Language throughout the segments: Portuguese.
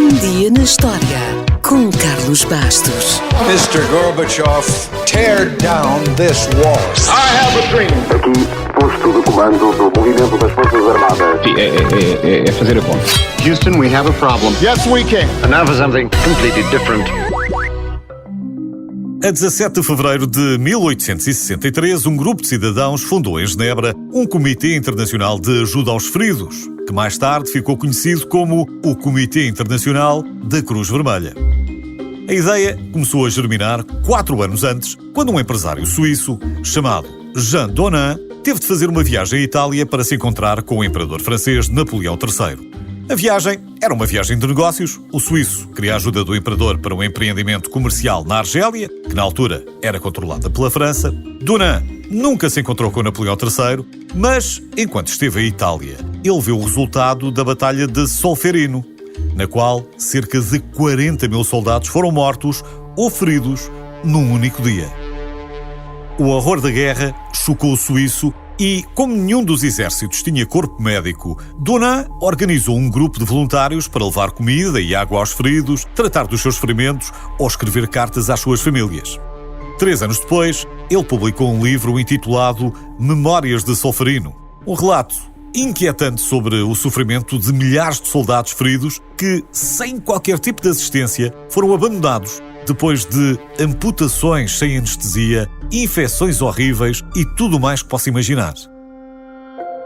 Um dia na história com Carlos Bastos. Mr. Gorbachev, tear down this wall. I have a dream. Aqui, posto de comando do movimento das Forças Armadas. É fazer a conta. Houston, we have a problem. Yes, we can. And now for something completely different. A 17 de fevereiro de 1863, um grupo de cidadãos fundou em Genebra um Comitê Internacional de Ajuda aos Feridos, que mais tarde ficou conhecido como o Comitê Internacional da Cruz Vermelha. A ideia começou a germinar 4 anos antes, quando um empresário suíço, chamado Jean Donnan, teve de fazer uma viagem à Itália para se encontrar com o imperador francês Napoleão III. A viagem era uma viagem de negócios. O suíço queria a ajuda do imperador para um empreendimento comercial na Argélia, que na altura era controlada pela França. Donnan nunca se encontrou com Napoleão III, mas, enquanto esteve em Itália, ele viu o resultado da Batalha de Solferino, na qual cerca de 40 mil soldados foram mortos ou feridos num único dia. O horror da guerra chocou o suíço e, como nenhum dos exércitos tinha corpo médico, Donnan organizou um grupo de voluntários para levar comida e água aos feridos, tratar dos seus ferimentos ou escrever cartas às suas famílias. 3 anos depois, ele publicou um livro intitulado Memórias de Solferino, um relato inquietante sobre o sofrimento de milhares de soldados feridos que, sem qualquer tipo de assistência, foram abandonados depois de amputações sem anestesia, infecções horríveis e tudo mais que possa imaginar.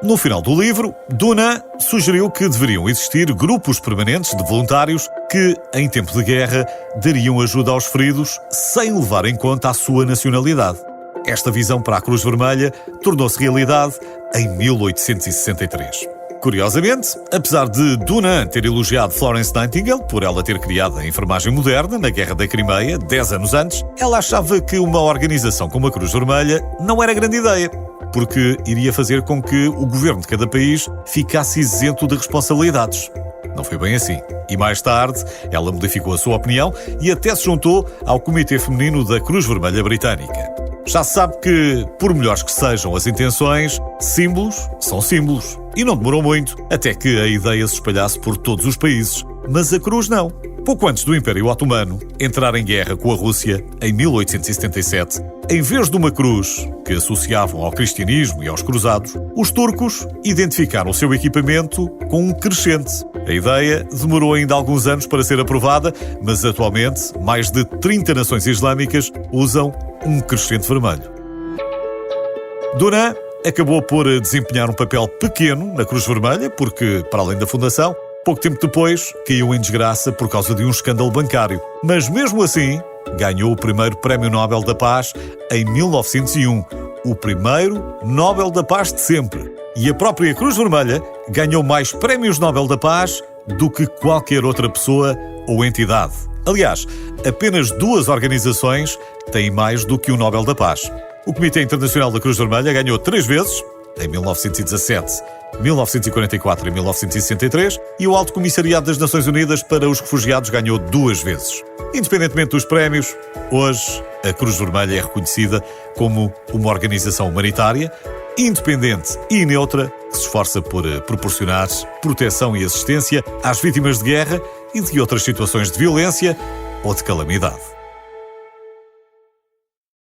No final do livro, Donnan sugeriu que deveriam existir grupos permanentes de voluntários que, em tempo de guerra, dariam ajuda aos feridos sem levar em conta a sua nacionalidade. Esta visão para a Cruz Vermelha tornou-se realidade em 1863. Curiosamente, apesar de Donnan ter elogiado Florence Nightingale por ela ter criado a enfermagem moderna na Guerra da Crimeia, 10 anos antes, ela achava que uma organização como a Cruz Vermelha não era grande ideia, porque iria fazer com que o governo de cada país ficasse isento de responsabilidades. Não foi bem assim. E mais tarde, ela modificou a sua opinião e até se juntou ao Comitê Feminino da Cruz Vermelha Britânica. Já se sabe que, por melhores que sejam as intenções, símbolos são símbolos. E não demorou muito até que a ideia se espalhasse por todos os países. Mas a cruz não. Pouco antes do Império Otomano entrar em guerra com a Rússia, em 1877, em vez de uma cruz que associavam ao cristianismo e aos cruzados, os turcos identificaram o seu equipamento com um crescente. A ideia demorou ainda alguns anos para ser aprovada, mas atualmente mais de 30 nações islâmicas usam um crescente vermelho. Donnan acabou por desempenhar um papel pequeno na Cruz Vermelha, porque, para além da fundação, pouco tempo depois caiu em desgraça por causa de um escândalo bancário. Mas mesmo assim, ganhou o primeiro Prémio Nobel da Paz em 1901, o primeiro Nobel da Paz de sempre. E a própria Cruz Vermelha ganhou mais Prémios Nobel da Paz do que qualquer outra pessoa ou entidade. Aliás, apenas 2 organizações têm mais do que o Nobel da Paz. O Comitê Internacional da Cruz Vermelha ganhou 3 vezes, em 1917, 1944 e 1963, e o Alto Comissariado das Nações Unidas para os Refugiados ganhou 2 vezes. Independentemente dos prémios, hoje a Cruz Vermelha é reconhecida como uma organização humanitária, independente e neutra, que se esforça por proporcionar proteção e assistência às vítimas de guerra e de outras situações de violência ou de calamidade.